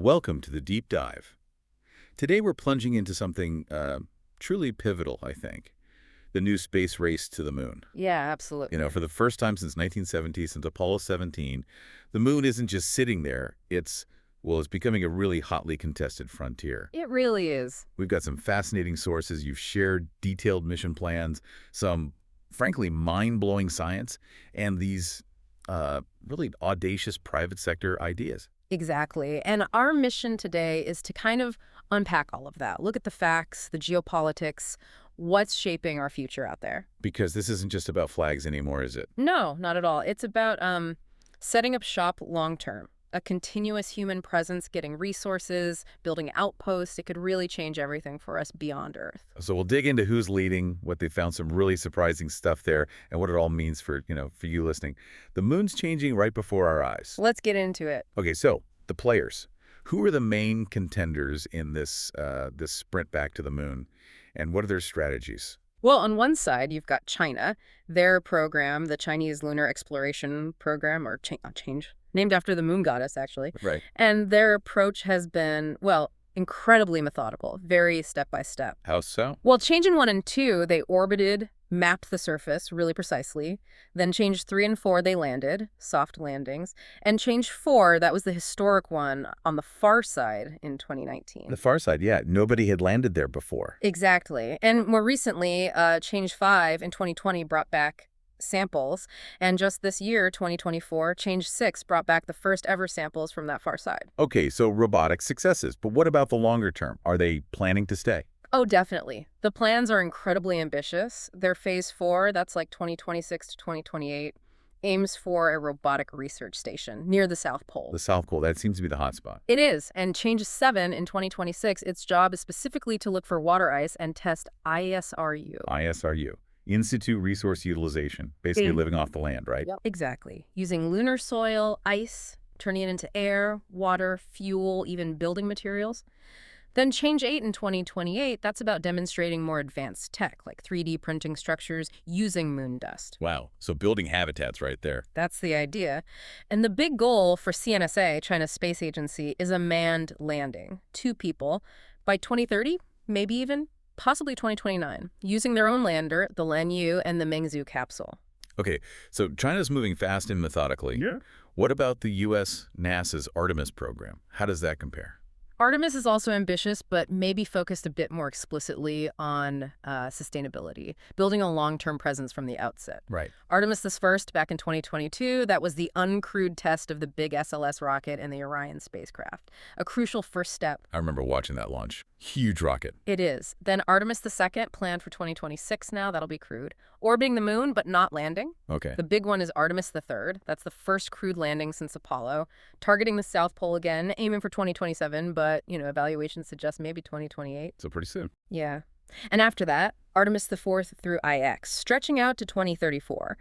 Welcome to the Deep Dive. Today we're plunging into something truly pivotal, I think. The new space race to the moon. Yeah, absolutely. For the first time since 1970, since Apollo 17, the moon isn't just sitting there. It's becoming a really hotly contested frontier. It really is. We've got some fascinating sources. You've shared detailed mission plans, some, frankly, mind-blowing science, and these really audacious private sector ideas. Exactly. And our mission today is to kind of unpack all of that. Look at the facts, the geopolitics, what's shaping our future out there. Because this isn't just about flags anymore, is it? No, not at all. It's about setting up shop long term. A continuous human presence, getting resources, building outposts. It could really change everything for us beyond Earth. So we'll dig into who's leading, what they found some really surprising stuff there, and what it all means for you listening. The moon's changing right before our eyes. Let's get into it. Okay, so the players. Who are the main contenders in this sprint back to the moon, and what are their strategies? Well, on one side, you've got China. Their program, the Chinese Lunar Exploration Program, or change, named after the moon goddess, actually. Right. And their approach has been, well, incredibly methodical, very step-by-step. How so? Well, change in 1 and 2, they orbited, mapped the surface really precisely. Then change 3 and 4, they landed, soft landings. And change 4, that was the historic one on the far side in 2019. The far side, yeah. Nobody had landed there before. Exactly. And more recently, change 5 in 2020 brought back samples. And just this year, 2024, change 6 brought back the first ever samples from that far side. Okay, so robotic successes. But what about the longer term? Are they planning to stay? Oh, definitely. The plans are incredibly ambitious. Their phase 4, that's like 2026 to 2028, aims for a robotic research station near the South Pole. The South Pole, that seems to be the hot spot. It is. And change 7 in 2026, its job is specifically to look for water ice and test ISRU. ISRU. In-situ resource utilization, basically living off the land, right? Yep. Exactly. Using lunar soil, ice, turning it into air, water, fuel, even building materials. Then change 8 in 2028, that's about demonstrating more advanced tech, like 3D printing structures using moon dust. Wow, so building habitats right there. That's the idea. And the big goal for CNSA, China's space agency, is a manned landing. 2 people. By 2030, maybe even possibly 2029, using their own lander, the Lanyu and the Mengzhu capsule. Okay, so China's moving fast and methodically. Yeah. What about the U.S. NASA's Artemis program? How does that compare? Artemis is also ambitious, but maybe focused a bit more explicitly on sustainability, building a long-term presence from the outset. Right. Artemis the First, back in 2022, that was the uncrewed test of the big SLS rocket and the Orion spacecraft, a crucial first step. I remember watching that launch. Huge rocket. It is. Then Artemis the Second, planned for 2026 now, that'll be crewed, orbiting the moon but not landing. Okay. The big one is Artemis the Third. That's the first crewed landing since Apollo, targeting the South Pole again, aiming for 2027, but, evaluations suggest maybe 2028. So pretty soon. Yeah. And after that, Artemis the Fourth through IX, stretching out to 2034.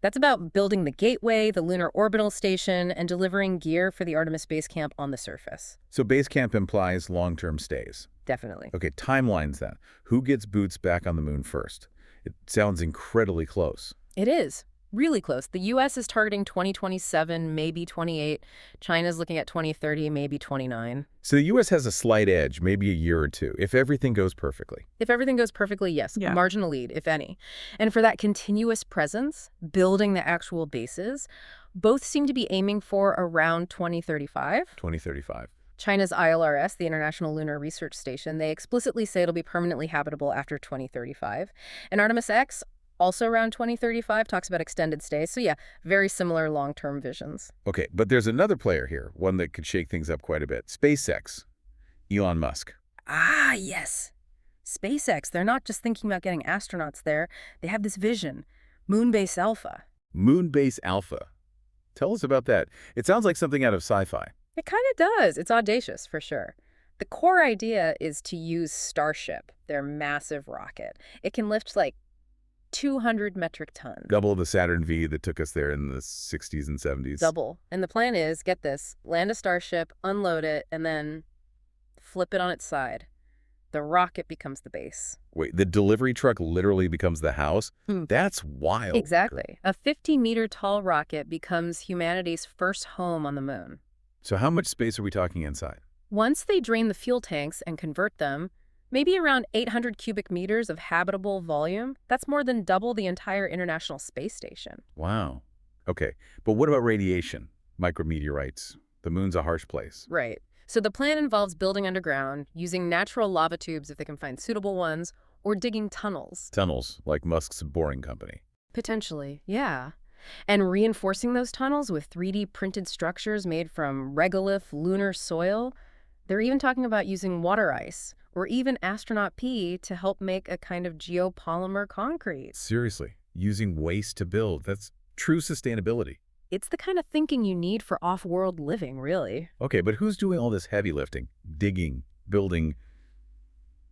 That's about building the gateway, the lunar orbital station, and delivering gear for the Artemis base camp on the surface. So base camp implies long-term stays. Definitely. Okay, timelines then. Who gets boots back on the moon first? It sounds incredibly close. It is. Really close. The U.S. is targeting 2027, maybe 28. China's looking at 2030, maybe 29. So the U.S. has a slight edge, maybe a year or two, if everything goes perfectly. If everything goes perfectly, yes. Yeah. Marginal lead, if any. And for that continuous presence, building the actual bases, both seem to be aiming for around 2035. 2035. China's ILRS, the International Lunar Research Station, they explicitly say it'll be permanently habitable after 2035. And Artemis X, also around 2035, talks about extended stays. So yeah, very similar long-term visions. Okay, but there's another player here, one that could shake things up quite a bit. SpaceX. Elon Musk. Ah, yes. SpaceX, they're not just thinking about getting astronauts there. They have this vision, Moonbase Alpha. Moonbase Alpha. Tell us about that. It sounds like something out of sci-fi. It kind of does. It's audacious, for sure. The core idea is to use Starship, their massive rocket. It can lift like 200 metric tons. Double the Saturn V that took us there in the 60s and 70s. Double. And the plan is, get this, land a Starship, unload it, and then flip it on its side. The rocket becomes the base. Wait, the delivery truck literally becomes the house? That's wild. Exactly. A 50-meter tall rocket becomes humanity's first home on the moon. So how much space are we talking inside? Once they drain the fuel tanks and convert them, maybe around 800 cubic meters of habitable volume, that's more than double the entire International Space Station. Wow. Okay, but what about radiation? Micrometeorites. The moon's a harsh place. Right. So the plan involves building underground, using natural lava tubes if they can find suitable ones, or digging tunnels. Tunnels, like Musk's boring company. Potentially, yeah. And reinforcing those tunnels with 3D printed structures made from regolith lunar soil. They're even talking about using water ice, or even astronaut pee to help make a kind of geopolymer concrete. Seriously, using waste to build. That's true sustainability. It's the kind of thinking you need for off-world living, really. Okay, but who's doing all this heavy lifting? Digging, building,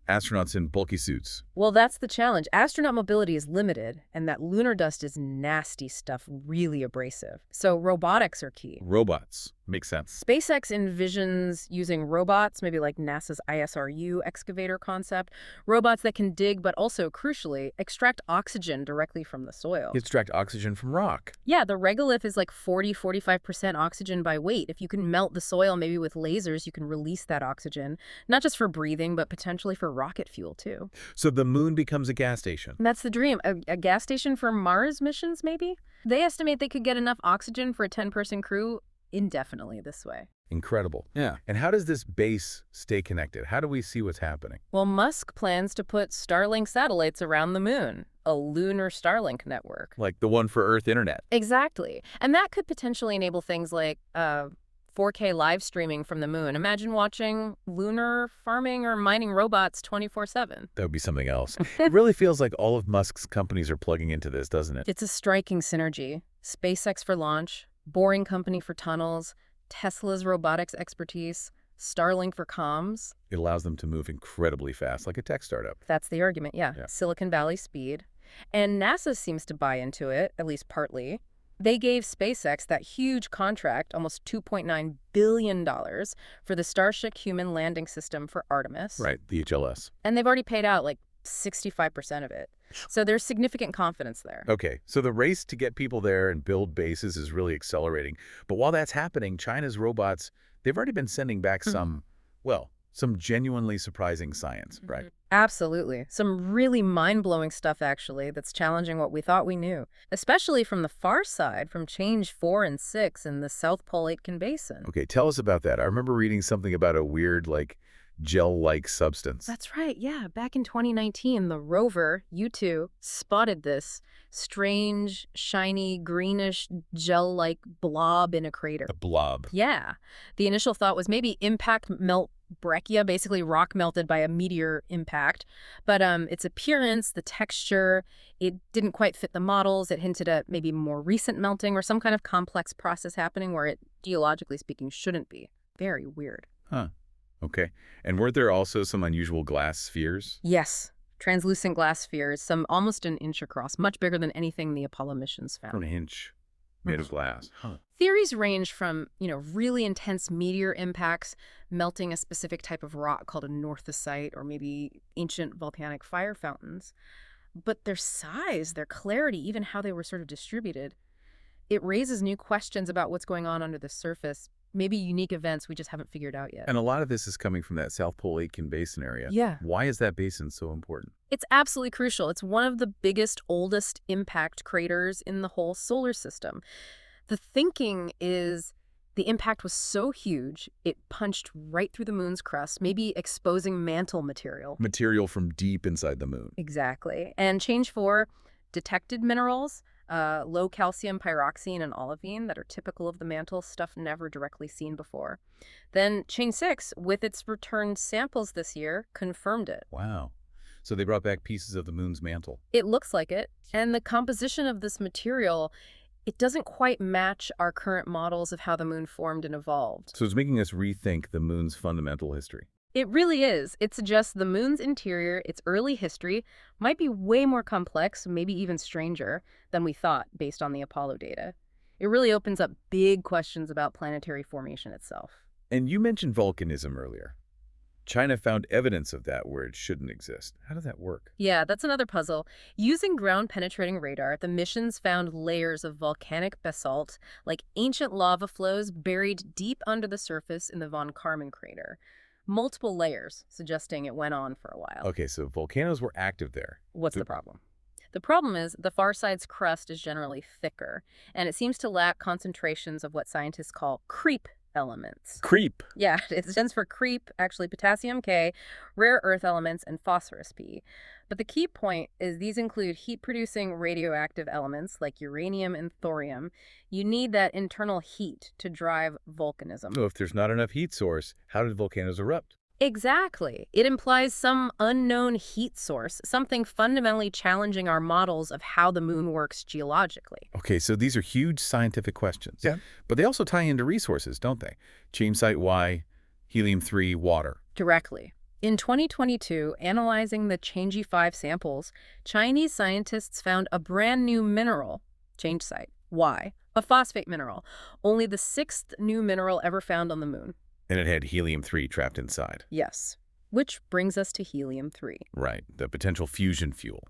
astronauts in bulky suits. Well, that's the challenge. Astronaut mobility is limited, and that lunar dust is nasty stuff, really abrasive. So robotics are key. Robots. Makes sense. SpaceX envisions using robots, maybe like NASA's ISRU excavator concept, robots that can dig but also, crucially, extract oxygen directly from the soil. Extract oxygen from rock. Yeah, the regolith is like 40–45% oxygen by weight. If you can melt the soil, maybe with lasers, you can release that oxygen, not just for breathing, but potentially for rocket fuel, too. So the moon becomes a gas station. And that's the dream. A gas station for Mars missions, maybe? They estimate they could get enough oxygen for a 10-person crew indefinitely this way. Incredible. Yeah. And how does this base stay connected? How do we see what's happening? Well, Musk plans to put Starlink satellites around the moon, a lunar Starlink network. Like the one for Earth Internet. Exactly. And that could potentially enable things like 4K live streaming from the moon. Imagine watching lunar farming or mining robots 24/7. That would be something else. It really feels like all of Musk's companies are plugging into this, doesn't it? It's a striking synergy. SpaceX for launch, Boring Company for tunnels, Tesla's robotics expertise, Starlink for comms. It allows them to move incredibly fast, like a tech startup. That's the argument, yeah. Yeah. Silicon Valley speed. And NASA seems to buy into it, at least partly. They gave SpaceX that huge contract, almost $2.9 billion, for the Starship Human Landing System for Artemis. Right, the HLS. And they've already paid out like 65% of it. So there's significant confidence there. Okay, so the race to get people there and build bases is really accelerating. But while that's happening, China's robots, they've already been sending back some genuinely surprising science, right? Absolutely. Some really mind-blowing stuff, actually, that's challenging what we thought we knew, especially from the far side, from Change 4 and 6 in the South Pole Aitken Basin. Okay, tell us about that. I remember reading something about a weird, gel-like substance. That's right, yeah. Back in 2019, the rover, U2, spotted this strange, shiny, greenish, gel-like blob in a crater. A blob. Yeah. The initial thought was maybe impact melt breccia, basically rock melted by a meteor impact. But its appearance, the texture, it didn't quite fit the models. It hinted at maybe more recent melting or some kind of complex process happening where it, geologically speaking, shouldn't be. Very weird. Huh. Okay. And weren't there also some unusual glass spheres? Yes. Translucent glass spheres, some almost an inch across, much bigger than anything the Apollo missions found. An inch. Made of glass. Huh. Theories range from, really intense meteor impacts, melting a specific type of rock called a northocite, or maybe ancient volcanic fire fountains. But their size, their clarity, even how they were sort of distributed, it raises new questions about what's going on under the surface, maybe unique events we just haven't figured out yet. And a lot of this is coming from that South Pole Aitken Basin area. Yeah. Why is that basin so important? It's absolutely crucial. It's one of the biggest, oldest impact craters in the whole solar system. The thinking is the impact was so huge, it punched right through the moon's crust, maybe exposing mantle material. Material from deep inside the moon. Exactly. And Change 4 detected minerals, low calcium pyroxene and olivine that are typical of the mantle, stuff never directly seen before. Then Change 6, with its returned samples this year, confirmed it. Wow. So they brought back pieces of the moon's mantle. It looks like it. And the composition of this material, it doesn't quite match our current models of how the moon formed and evolved. So it's making us rethink the moon's fundamental history. It really is. It suggests the moon's interior, its early history, might be way more complex, maybe even stranger, than we thought based on the Apollo data. It really opens up big questions about planetary formation itself. And you mentioned volcanism earlier. China found evidence of that where it shouldn't exist. How did that work? Yeah, that's another puzzle. Using ground-penetrating radar, the missions found layers of volcanic basalt, like ancient lava flows buried deep under the surface in the von Karman crater. Multiple layers, suggesting it went on for a while. Okay, so volcanoes were active there. What's the The problem? The problem is the far side's crust is generally thicker, and it seems to lack concentrations of what scientists call creep elements. creep. Yeah, it stands for creep, actually potassium K, rare earth elements, and phosphorus P. But the key point is these include heat-producing radioactive elements like uranium and thorium. You need that internal heat to drive volcanism. So if there's not enough heat source, how did volcanoes erupt? Exactly. It implies some unknown heat source, something fundamentally challenging our models of how the moon works geologically. Okay, so these are huge scientific questions. Yeah. But they also tie into resources, don't they? Change site Y, helium-3, water. Directly. In 2022, analyzing the Chang'e 5 samples, Chinese scientists found a brand new mineral, change site, Y, a phosphate mineral, only the sixth new mineral ever found on the moon. And it had helium-3 trapped inside. Yes. Which brings us to helium-3. Right, the potential fusion fuel.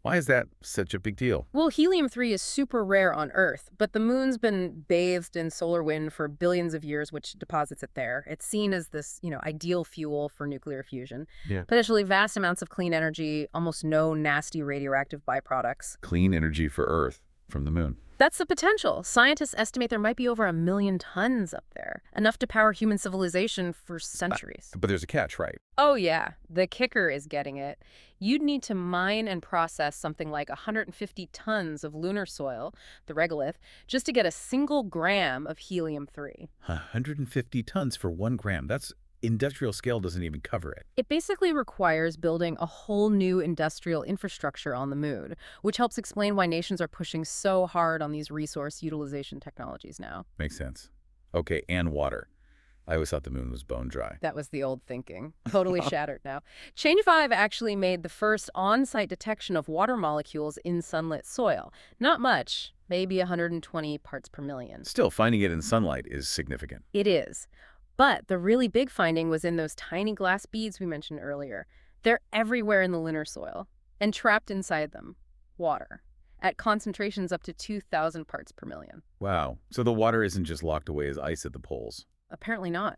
Why is that such a big deal? Well, helium-3 is super rare on Earth, but the moon's been bathed in solar wind for billions of years, which deposits it there. It's seen as this, ideal fuel for nuclear fusion. Yeah. Potentially vast amounts of clean energy, almost no nasty radioactive byproducts. Clean energy for Earth from the moon. That's the potential. Scientists estimate there might be over 1 million tons up there, enough to power human civilization for centuries. But there's a catch, right? Oh, yeah. The kicker is getting it. You'd need to mine and process something like 150 tons of lunar soil, the regolith, just to get a single gram of helium-3. 150 tons for 1 gram. That's industrial scale doesn't even cover it. It basically requires building a whole new industrial infrastructure on the moon, which helps explain why nations are pushing so hard on these resource utilization technologies now. Makes sense. Okay, and water. I always thought the moon was bone dry. That was the old thinking. Totally shattered now. Change 5 actually made the first on-site detection of water molecules in sunlit soil. Not much, maybe 120 parts per million. Still, finding it in sunlight is significant. It is. But the really big finding was in those tiny glass beads we mentioned earlier. They're everywhere in the lunar soil, and trapped inside them, water, at concentrations up to 2,000 parts per million. Wow. So the water isn't just locked away as ice at the poles. Apparently not.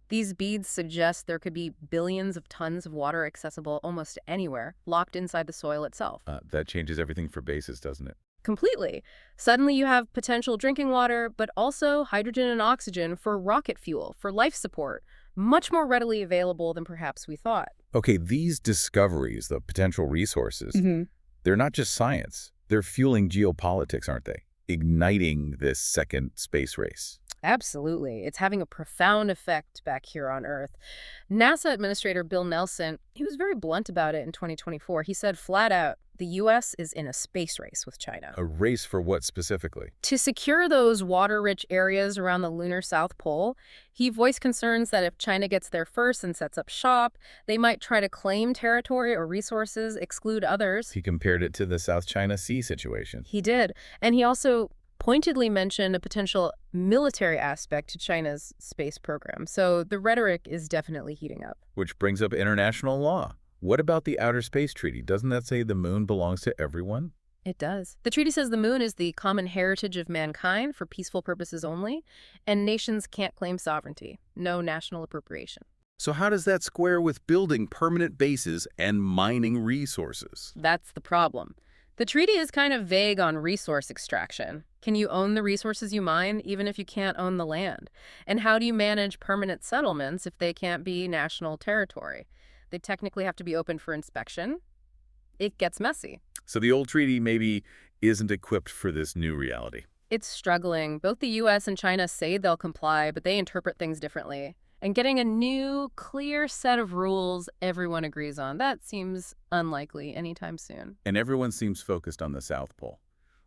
These beads suggest there could be billions of tons of water accessible almost anywhere, locked inside the soil itself. That changes everything for bases, doesn't it? Completely. Suddenly you have potential drinking water, but also hydrogen and oxygen for rocket fuel, for life support, much more readily available than perhaps we thought. Okay, these discoveries, the potential resources, they're not just science. They're fueling geopolitics, aren't they? Igniting this second space race. Absolutely. It's having a profound effect back here on Earth. NASA Administrator Bill Nelson, he was very blunt about it in 2024. He said flat out, the U.S. is in a space race with China. A race for what specifically? To secure those water-rich areas around the lunar South Pole, he voiced concerns that if China gets there first and sets up shop, they might try to claim territory or resources, exclude others. He compared it to the South China Sea situation. He did. And he also pointedly mentioned a potential military aspect to China's space program. So the rhetoric is definitely heating up. Which brings up international law. What about the Outer Space Treaty? Doesn't that say the moon belongs to everyone? It does. The treaty says the moon is the common heritage of mankind for peaceful purposes only, and nations can't claim sovereignty. No national appropriation. So how does that square with building permanent bases and mining resources? That's the problem. The treaty is kind of vague on resource extraction. Can you own the resources you mine, even if you can't own the land? And how do you manage permanent settlements if they can't be national territory? They technically have to be open for inspection. It gets messy. So the old treaty maybe isn't equipped for this new reality. It's struggling. Both the U.S. and China say they'll comply, but they interpret things differently. And getting a new, clear set of rules everyone agrees on, that seems unlikely anytime soon. And everyone seems focused on the South Pole.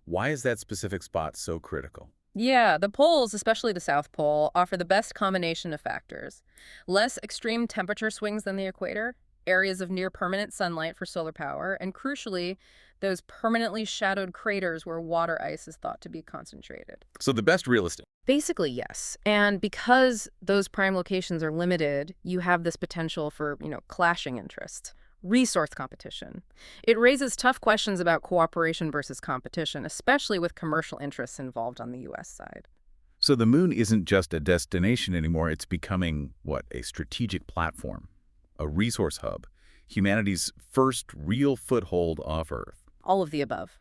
Why is that specific spot so critical? Yeah, the poles, especially the South Pole, offer the best combination of factors. Less extreme temperature swings than the equator, areas of near-permanent sunlight for solar power, and crucially, those permanently shadowed craters where water ice is thought to be concentrated. So the best real estate. Basically, yes. And because those prime locations are limited, you have this potential for, clashing interests. Resource competition. It raises tough questions about cooperation versus competition, especially with commercial interests involved on the U.S. side. So the moon isn't just a destination anymore, it's becoming, what, a strategic platform, a resource hub, humanity's first real foothold off Earth. All of the above.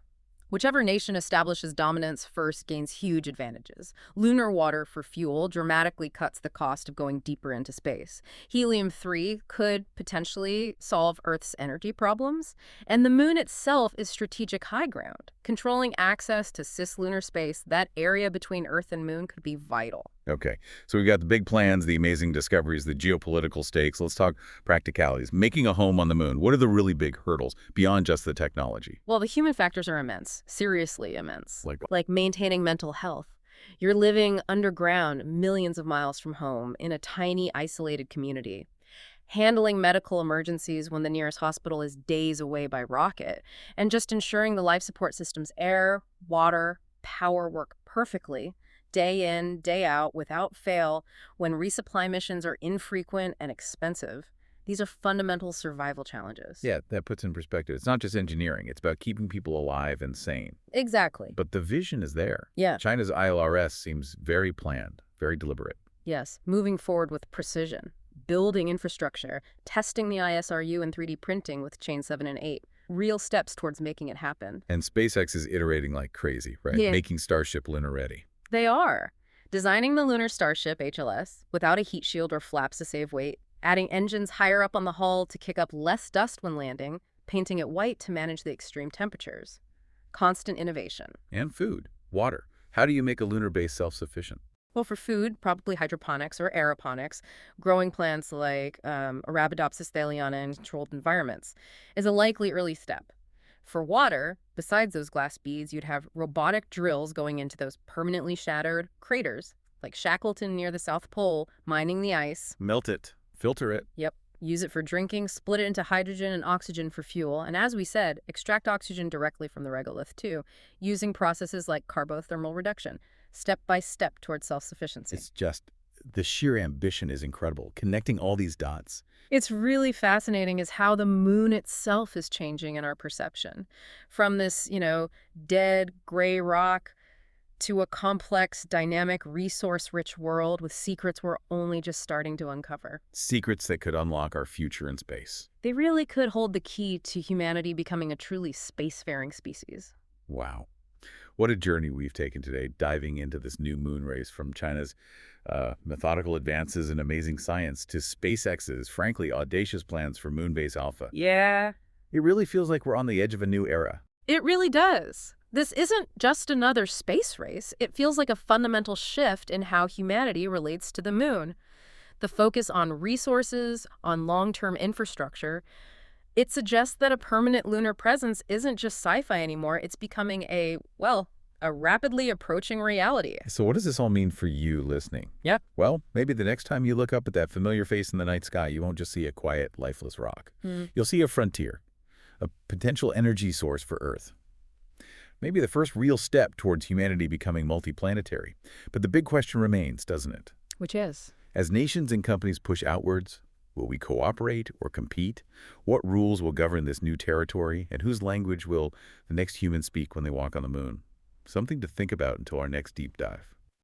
Whichever nation establishes dominance first gains huge advantages. Lunar water for fuel dramatically cuts the cost of going deeper into space. Helium-3 could potentially solve Earth's energy problems. And the moon itself is strategic high ground. Controlling access to cislunar space, that area between Earth and moon, could be vital. Okay, so we've got the big plans, the amazing discoveries, the geopolitical stakes. Let's talk practicalities. Making a home on the moon, what are the really big hurdles beyond just the technology? Well, the human factors are immense, seriously immense. Like, Like maintaining mental health. You're living underground, millions of miles from home, in a tiny, isolated community. Handling medical emergencies when the nearest hospital is days away by rocket. And just ensuring the life support system's air, water, power work perfectly, day in, day out, without fail, when resupply missions are infrequent and expensive. These are fundamental survival challenges. yeah, that puts in perspective. It's not just engineering. It's about keeping people alive and sane. Exactly. But the vision is there. Yeah. China's ILRS seems very planned, very deliberate. Yes, moving forward with precision, building infrastructure, testing the ISRU and 3D printing with Chain 7 and 8. Real steps towards making it happen. And SpaceX is iterating like crazy, right? Yeah. Making Starship lunar ready. They are. Designing the lunar Starship, HLS, without a heat shield or flaps to save weight, adding engines higher up on the hull to kick up less dust when landing, painting it white to manage the extreme temperatures. Constant innovation. And food, water. How do you make a lunar base self-sufficient? Well, for food, probably hydroponics or aeroponics, growing plants like Arabidopsis thaliana in controlled environments is a likely early step. For water, besides those glass beads, you'd have robotic drills going into those permanently shattered craters, like Shackleton near the South Pole, mining the ice. Melt it, filter it. Yep. Use it for drinking, split it into hydrogen and oxygen for fuel, and as we said, extract oxygen directly from the regolith too, using processes like carbothermal reduction, step by step towards self-sufficiency. It's just, the sheer ambition is incredible, connecting all these dots. It's really fascinating is how the moon itself is changing in our perception. From this, dead gray rock to a complex, dynamic, resource-rich world with secrets we're only just starting to uncover. Secrets that could unlock our future in space. They really could hold the key to humanity becoming a truly spacefaring species. Wow. What a journey we've taken today, diving into this new moon race, from China's methodical advances in amazing science to SpaceX's, frankly, audacious plans for Moonbase Alpha. Yeah. It really feels like we're on the edge of a new era. It really does. This isn't just another space race. It feels like a fundamental shift in how humanity relates to the moon. The focus on resources, on long-term infrastructure, it suggests that a permanent lunar presence isn't just sci-fi anymore. It's becoming a rapidly approaching reality. So what does this all mean for you listening? Yeah. Well, maybe the next time you look up at that familiar face in the night sky, you won't just see a quiet, lifeless rock. You'll see a frontier, a potential energy source for Earth. Maybe the first real step towards humanity becoming multiplanetary. But the big question remains, doesn't it? Which is? As nations and companies push outwards, will we cooperate or compete? What rules will govern this new territory? And whose language will the next humans speak when they walk on the moon? Something to think about until our next deep dive.